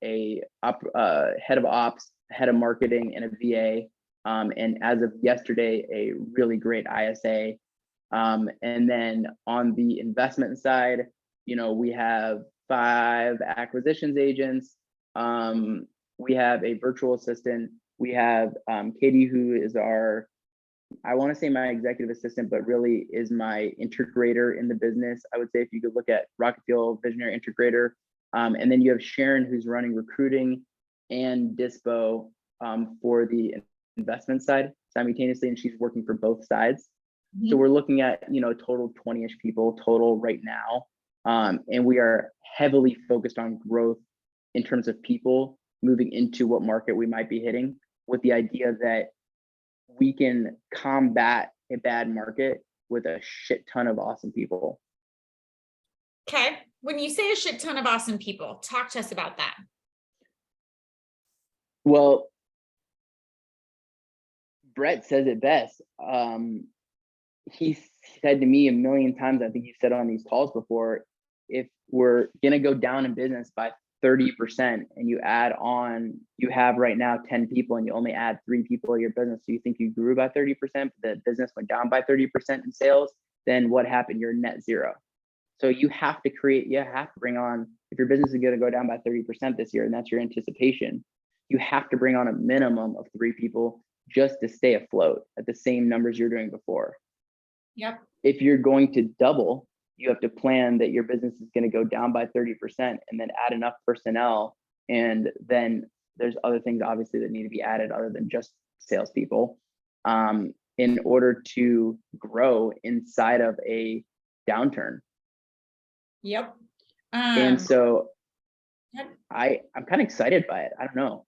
a head of ops, head of marketing, and a VA. And as of yesterday, a really great ISA. And then on the investment side, we have 5 acquisitions agents. We have a virtual assistant. We have Katie, who is I want to say my executive assistant, but really is my integrator in the business. I would say if you could look at Rocket Fuel Visionary Integrator. And then you have Sharon, who's running recruiting and Dispo for the investment side simultaneously, and she's working for both sides. So we're looking at, total 20-ish people total right now. And we are heavily focused on growth in terms of people moving into what market we might be hitting, with the idea that we can combat a bad market with a shit ton of awesome people. Okay. When you say a shit ton of awesome people, talk to us about that. Well, Brett says it best. He said to me a million times, I think he said on these calls before, if we're going to go down in business by 30% and you have right now 10 people and you only add 3 people to your business, so you think you grew by 30%, but the business went down by 30% in sales, then what happened? You're net zero. So you have to bring on, if your business is going to go down by 30% this year, and that's your anticipation, you have to bring on a minimum of 3 people just to stay afloat at the same numbers you're doing before. Yep. If you're going to double, you have to plan that your business is going to go down by 30% and then add enough personnel. And then there's other things obviously that need to be added other than just salespeople in order to grow inside of a downturn. Yep. And so I'm kind of excited by it. I don't know.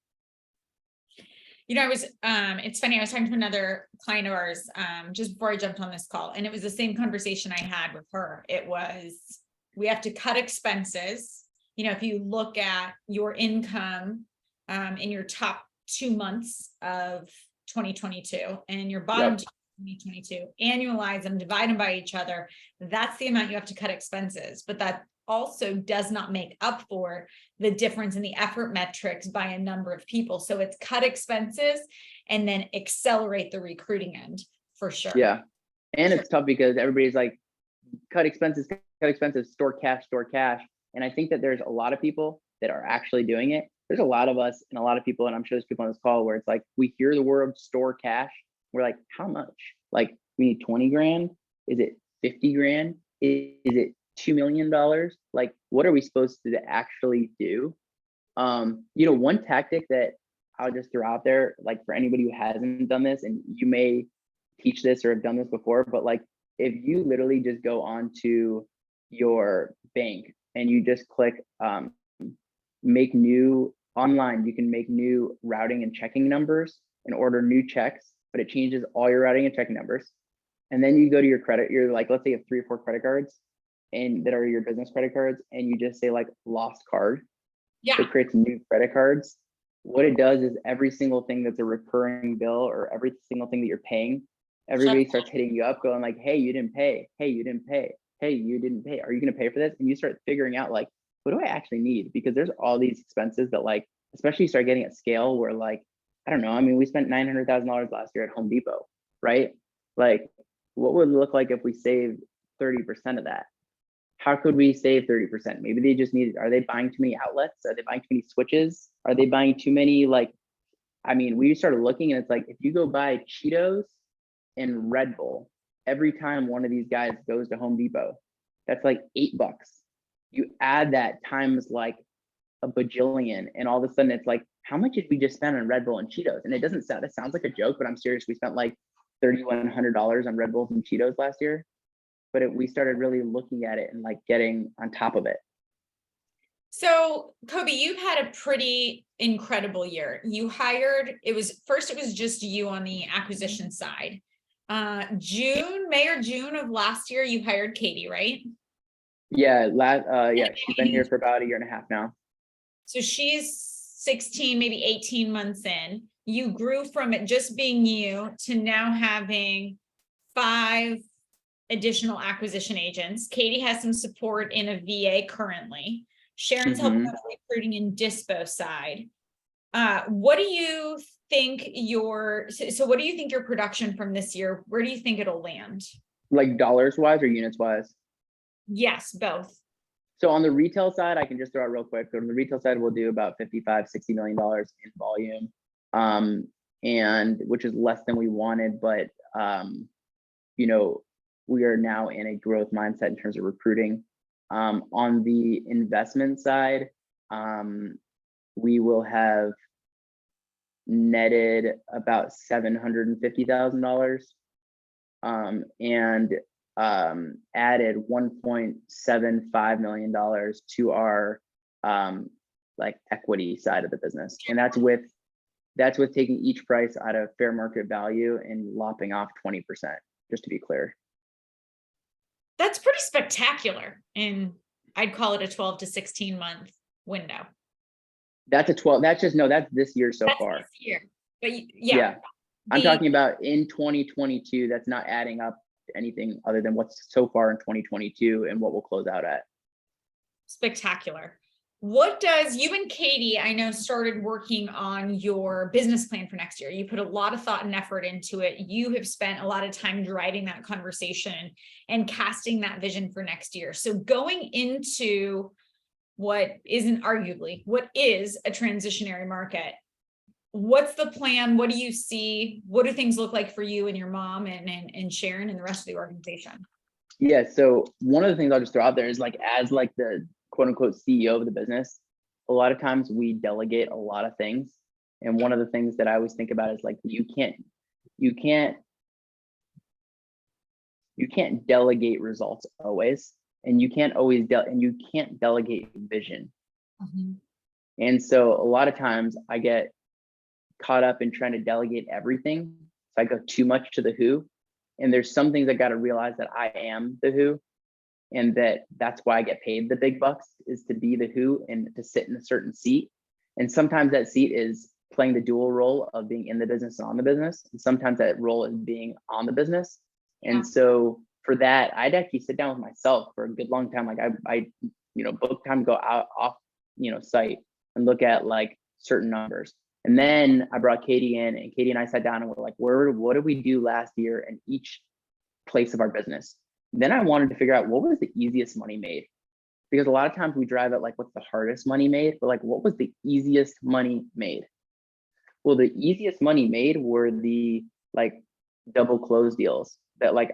It's funny, I was talking to another client of ours just before I jumped on this call, and it was the same conversation I had with her. It was, we have to cut expenses. If you look at your income in your top 2 months of 2022 and your bottom 2022, annualize them, divide them by each other, that's the amount you have to cut expenses. But that also does not make up for the difference in the effort metrics by a number of people. So it's cut expenses and then accelerate the recruiting end for sure. Yeah. And it's tough because everybody's like, cut expenses, store cash. And I think that there's a lot of people that are actually doing it. There's a lot of us and a lot of people, and I'm sure there's people on this call where it's like, we hear the word store cash. We're like, how much? Like, we need 20 grand? Is it 50 grand? Is it $2 million? Like, what are we supposed to actually do? One tactic that I'll just throw out there, like for anybody who hasn't done this, and you may teach this or have done this before, but like, if you literally just go onto your bank and you just click make new online, you can make new routing and checking numbers and order new checks, but it changes all your routing and checking numbers. And then you go to your credit, you're like, let's say you have 3 or 4 credit cards and that are your business credit cards, and you just say like lost card. Yeah. It creates new credit cards. What it does is every single thing that's a recurring bill or every single thing that you're paying, everybody starts hitting you up going like, hey, you didn't pay. Hey, you didn't pay. Hey, you didn't pay. Are you going to pay for this? And you start figuring out like, what do I actually need? Because there's all these expenses that like, especially you start getting at scale where like, I don't know. I mean, we spent $900,000 last year at Home Depot, right? Like, what would it look like if we saved 30% of that? How could we save 30%? Maybe they just need, are they buying too many outlets? Are they buying too many switches? Are they buying too many, like, I mean, we started looking and it's like, if you go buy Cheetos and Red Bull, every time one of these guys goes to Home Depot, that's like $8. You add that times like a bajillion, and all of a sudden it's like, how much did we just spend on Red Bull and Cheetos? And it sounds like a joke, but I'm serious. We spent like $3,100 on Red Bulls and Cheetos last year. but we started really looking at it and like getting on top of it. So Coby, you've had a pretty incredible year. You hired, it was just you on the acquisition side. May or June of last year, you hired Katie, right? Yeah, she's been here for about a year and a half now. So she's 16, maybe 18 months in. You grew from it just being you to now having 5 additional acquisition agents. Katie has some support in a VA currently. Sharon's helping on the recruiting and dispo side. What do you think your production from this year, where do you think it'll land? Like dollars wise or units wise? Yes, both. So on the retail side, I can just throw out real quick. On the retail side, we'll do about $55-60 million in volume, and which is less than we wanted, but you know, we are now in a growth mindset in terms of recruiting. On the investment side, we will have netted about $750,000 and added $1.75 million to our like equity side of the business. And that's with taking each price out of fair market value and lopping off 20%, just to be clear. That's pretty spectacular. And I'd call it a 12 to 16 month window. That's this year so far. This year. But yeah. I'm talking about in 2022, that's not adding up to anything other than what's so far in 2022 and what we'll close out at. Spectacular. You and Katie, I know, started working on your business plan for next year. You put a lot of thought and effort into it. You have spent a lot of time driving that conversation and casting that vision for next year. So going into what is a transitionary market, what's the plan? What do you see? What do things look like for you and your mom and Sharon and the rest of the organization? Yeah. So one of the things I'll just throw out there is like, as like the quote unquote CEO of the business, a lot of times we delegate a lot of things. And one of the things that I always think about is like, you can't delegate results always. And you can't always delegate vision. Mm-hmm. And so a lot of times I get caught up in trying to delegate everything. So I go too much to the who. And there's some things I got to realize that I am the who. And that's why I get paid the big bucks, is to be the who and to sit in a certain seat. And sometimes that seat is playing the dual role of being in the business and on the business. And sometimes that role is being on the business. And so for that, I'd actually sit down with myself for a good long time. Like I book time, go out off, site and look at like certain numbers. And then I brought Katie in, and Katie and I sat down and we're like, what did we do last year in each place of our business? Then I wanted to figure out what was the easiest money made, because a lot of times we drive at like, what's the hardest money made, but like, what was the easiest money made? Well, the easiest money made were the like double close deals that like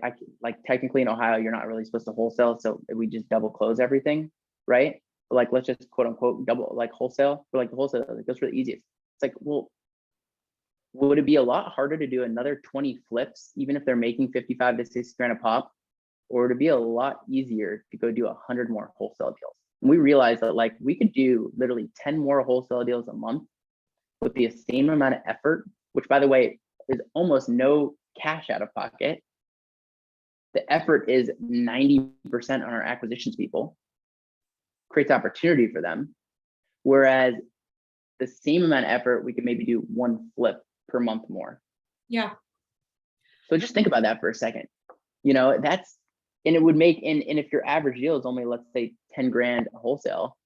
technically in Ohio, you're not really supposed to wholesale. So we just double close everything, right? But like, let's just quote unquote double like wholesale, for like the wholesale, like those were the easiest. It's like, well, would it be a lot harder to do another 20 flips, even if they're making 55 to 60 grand a pop? Or to be a lot easier to go do 100 more wholesale deals? And we realized that like we could do literally 10 more wholesale deals a month with the same amount of effort, which by the way, is almost no cash out of pocket. The effort is 90% on our acquisitions people, creates opportunity for them. Whereas the same amount of effort, we could maybe do 1 flip per month more. Yeah. So just think about that for a second. And it would make, and if your average deal is only, let's say 10 grand wholesale,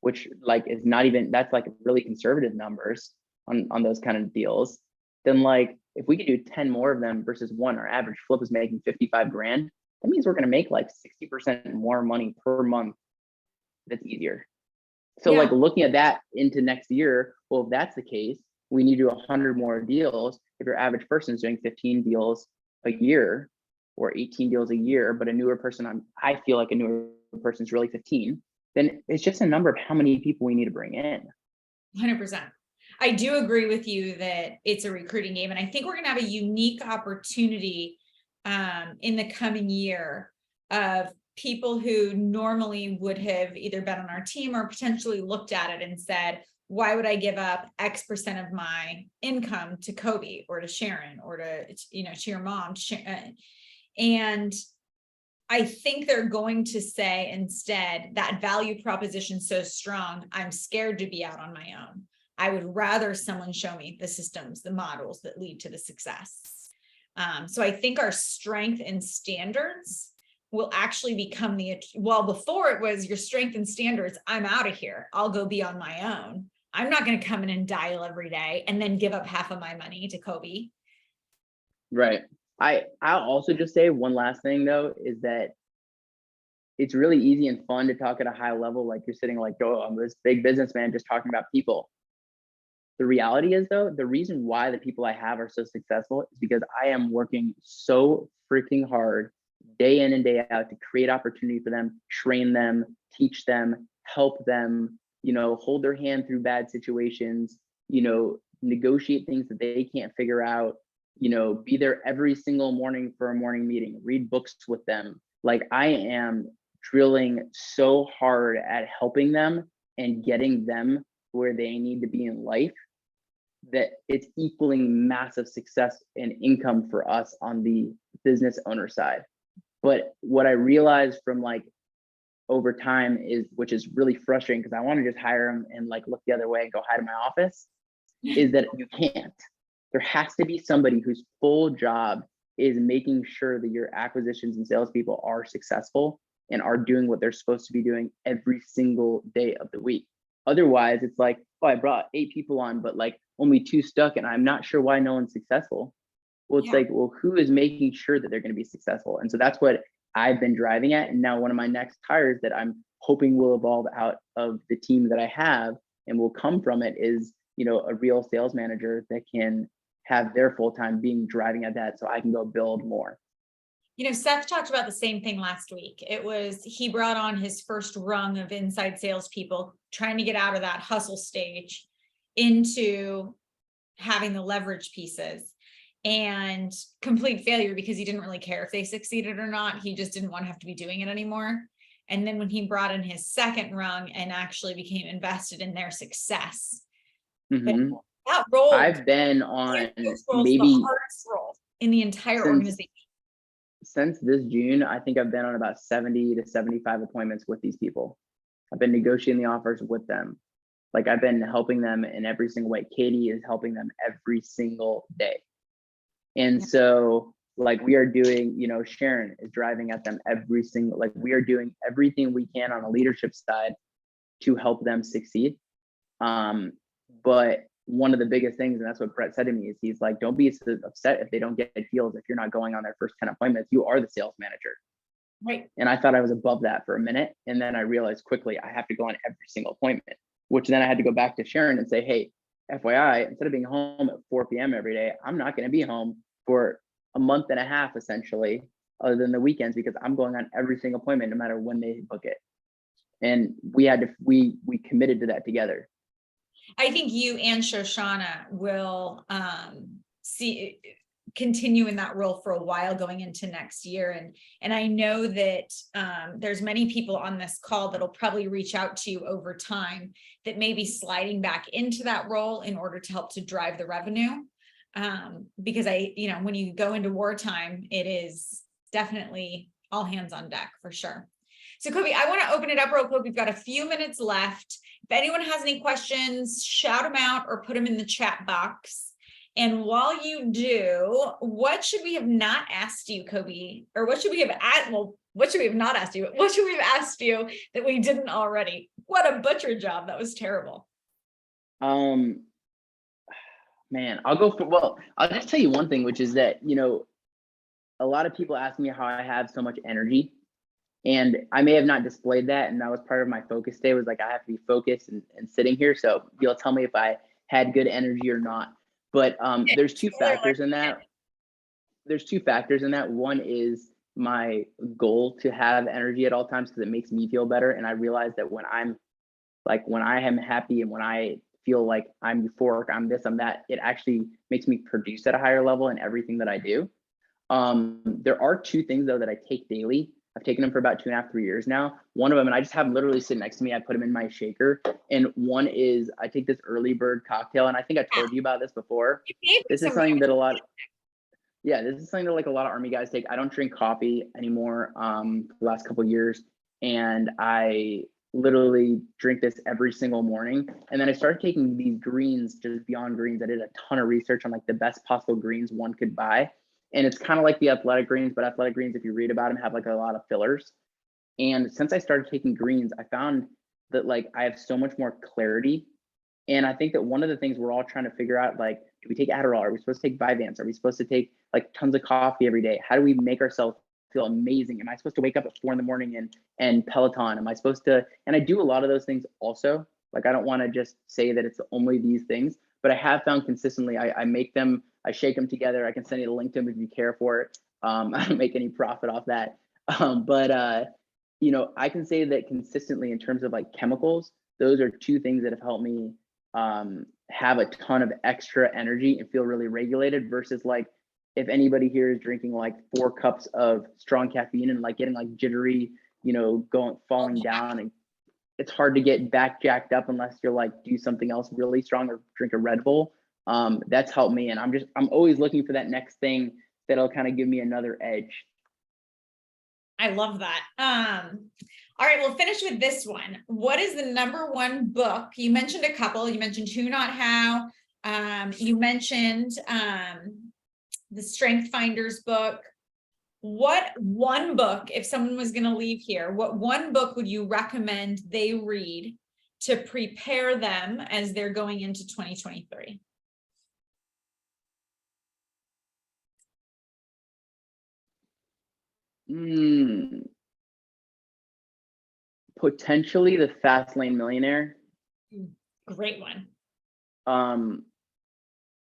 which like is not even, that's like really conservative numbers on those kind of deals, then like, if we could do 10 more of them versus 1, our average flip is making 55 grand. That means we're going to make like 60% more money per month. That's easier. So like looking at that into next year, well, if that's the case, we need to do 100 more deals. If your average person is doing 15 deals a year, or 18 deals a year, but a newer person, I feel like a newer person is really 15, then it's just a number of how many people we need to bring in. 100%. I do agree with you that it's a recruiting game. And I think we're going to have a unique opportunity in the coming year of people who normally would have either been on our team or potentially looked at it and said, why would I give up X% of my income to Coby or to Sharon or to your mom? And I think they're going to say instead, that value proposition so strong, I'm scared to be out on my own. I would rather someone show me the systems, the models that lead to the success. So I think our strength and standards will actually become well, before it was your strength and standards, I'm out of here. I'll go be on my own. I'm not going to come in and dial every day and then give up half of my money to Coby. Right. I'll also just say one last thing though, is that it's really easy and fun to talk at a high level. Like you're sitting like, oh, I'm this big businessman just talking about people. The reality is though, the reason why the people I have are so successful is because I am working so freaking hard day in and day out to create opportunity for them, train them, teach them, help them, hold their hand through bad situations, negotiate things that they can't figure out, be there every single morning for a morning meeting, read books with them. Like I am drilling so hard at helping them and getting them where they need to be in life that it's equaling massive success and income for us on the business owner side. But what I realized from like over time is, which is really frustrating because I want to just hire them and like look the other way and go hide in my office, is that you can't. There has to be somebody whose full job is making sure that your acquisitions and salespeople are successful and are doing what they're supposed to be doing every single day of the week. Otherwise, it's like, oh, I brought 8 people on, but like only 2 stuck, and I'm not sure why no one's successful. Well, it's like, well, who is making sure that they're going to be successful? And so that's what I've been driving at. And now one of my next hires that I'm hoping will evolve out of the team that I have and will come from it is, a real sales manager that can have their full time being driving at that so I can go build more. Seth talked about the same thing last week. He brought on his first rung of inside salespeople trying to get out of that hustle stage into having the leverage pieces, and complete failure because he didn't really care if they succeeded or not. He just didn't want to have to be doing it anymore. And then when he brought in his second rung and actually became invested in their success, that role, I've been on maybe the hardest role in the entire organization. Since this June, I think I've been on about 70 to 75 appointments with these people. I've been negotiating the offers with them. Like I've been helping them in every single way. Katie is helping them every single day. And so like we are doing, Sharon is driving at them every single, like we are doing everything we can on a leadership side to help them succeed. But one of the biggest things, and that's what Brett said to me, is he's like, don't be so upset if they don't get deals if you're not going on their first 10 appointments. You are the sales manager. Right. And I thought I was above that for a minute. And then I realized quickly I have to go on every single appointment, which then I had to go back to Sharon and say, hey, FYI, instead of being home at 4 p.m. every day, I'm not going to be home for a month and a half, essentially, other than the weekends, because I'm going on every single appointment, no matter when they book it. And we committed to that together. I think you and Shoshana will continue in that role for a while going into next year. And I know that there's many people on this call that'll probably reach out to you over time that may be sliding back into that role in order to help to drive the revenue. Because when you go into wartime, it is definitely all hands on deck for sure. So Coby, I want to open it up real quick. We've got a few minutes left. If anyone has any questions, shout them out or put them in the chat box. And while you do, what should we have not asked you, Coby? Or what should we have asked? Well, what should we have not asked you? What should we have asked you that we didn't already? What a butcher job. That was terrible. Man, I'll just tell you one thing, which is that, a lot of people ask me how I have so much energy. And I may have not displayed that. And that was part of my focus day, was like, I have to be focused and sitting here. So you'll tell me if I had good energy or not. But there's 2 factors in that. There's 2 factors in that. One is my goal to have energy at all times because it makes me feel better. And I realize that when I am happy and when I feel like I'm euphoric, I'm this, I'm that, it actually makes me produce at a higher level in everything that I do. There are 2 things though that I take daily I've taken them for about 2.5, 3 years now. One of them, and I just have them literally sitting next to me. I put them in my shaker. And one is I take this early bird cocktail. And I think I told you about this before. This is something that this is something that like a lot of Army guys take. I don't drink coffee anymore the last couple of years. And I literally drink this every single morning. And then I started taking these greens, just beyond greens. I did a ton of research on like the best possible greens one could buy. And it's kind of like the athletic greens, but athletic greens, if you read about them, have like a lot of fillers. And since I started taking greens, I found that like I have so much more clarity. And I think that one of the things we're all trying to figure out, like, do we take Adderall? Are we supposed to take Vyvanse? Are we supposed to take like tons of coffee every day? How do we make ourselves feel amazing? Am I supposed to wake up at 4 a.m. and Peloton? Am I supposed to? And I do a lot of those things also. Like, I don't want to just say that it's only these things, but I have found consistently, I make them, I shake them together. I can send you the link to them if you care for it. I don't make any profit off that. You know, I can say that consistently in terms of like chemicals, those are two things that have helped me have a ton of extra energy and feel really regulated versus like, if anybody here is drinking like 4 cups of strong caffeine and like getting like jittery, you know, falling down, and it's hard to get back jacked up unless you're like do something else really strong or drink a Red Bull. That's helped me. And I'm always looking for that next thing that'll kind of give me another edge. I love that. All right, we'll finish with this one. What is the #1 book? You mentioned a couple. You mentioned Who Not How. You mentioned the Strength Finders book. What one book, if someone was going to leave here, what one book would you recommend they read to prepare them as they're going into 2023? Potentially The Fast Lane Millionaire. Great one.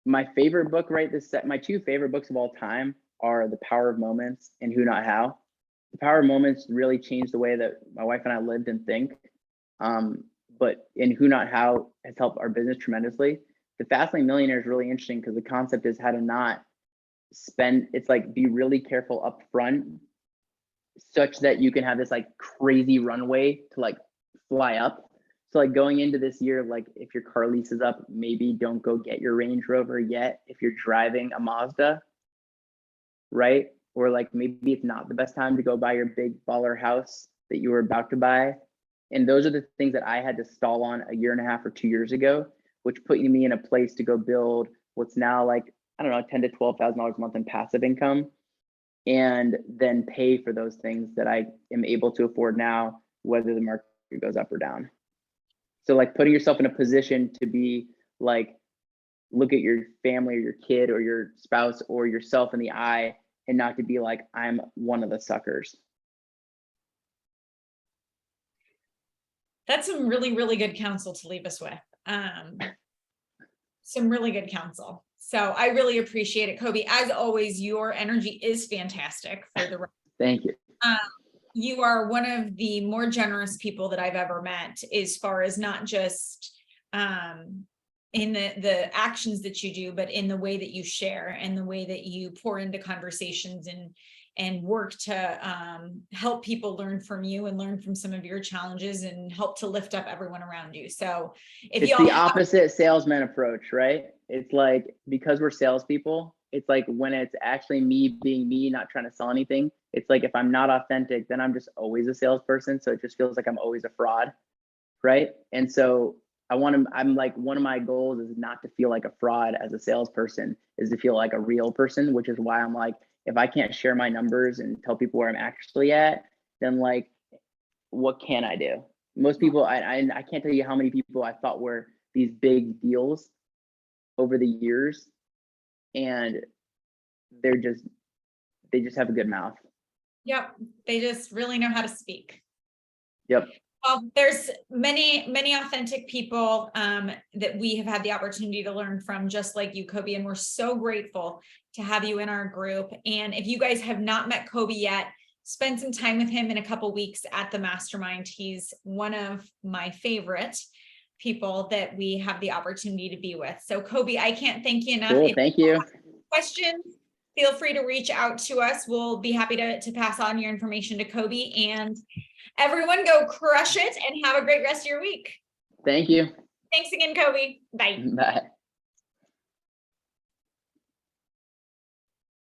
My favorite book, right? My 2 favorite books of all time are The Power of Moments and Who Not How. The Power of Moments really changed the way that my wife and I lived and think. But in Who Not How has helped our business tremendously. The Fast Lane Millionaire is really interesting because the concept is how to not spend, it's like be really careful up front such that you can have this like crazy runway to like fly up. So like going into this year, like if your car lease is up, maybe don't go get your Range Rover yet if you're driving a Mazda, right? Or like maybe it's not the best time to go buy your big baller house that you were about to buy. And those are the things that I had to stall on a 1.5 or 2 years ago, which put me in a place to go build what's now like, I don't know, $10,000 to $12,000 a month in passive income, and then pay for those things that I am able to afford now, whether the market goes up or down. So like putting yourself in a position to be like, look at your family or your kid or your spouse or yourself in the eye and not to be like, I'm one of the suckers. That's some really, really good counsel to leave us with. Some really good counsel. So I really appreciate it, Coby. As always, your energy is fantastic for the. Thank you. You are one of the more generous people that I've ever met, as far as not just in the actions that you do, but in the way that you share and the way that you pour into conversations and work to help people learn from you and learn from some of your challenges and help to lift up everyone around you. So if it's the opposite salesman approach, right? It's like, because we're salespeople, it's like when it's actually me being me, not trying to sell anything. It's like, if I'm not authentic, then I'm just always a salesperson. So it just feels like I'm always a fraud, right? And so I'm like, one of my goals is not to feel like a fraud as a salesperson, is to feel like a real person, which is why I'm like, if I can't share my numbers and tell people where I'm actually at, then like, what can I do? Most people, I can't tell you how many people I thought were these big deals over the years, and they just have a good mouth. Yep. They just really know how to speak. Yep. Well, there's many, many authentic people that we have had the opportunity to learn from, just like you, Coby, and we're so grateful to have you in our group. And if you guys have not met Coby yet, spend some time with him in a couple weeks at the mastermind. He's one of my favorite people that we have the opportunity to be with. So Coby, I can't thank you enough. Cool. Thank you. Questions, feel free to reach out to us. We'll be happy to pass on your information to Coby, and everyone go crush it and have a great rest of your week. Thank you. Thanks again, Coby. Bye. Bye.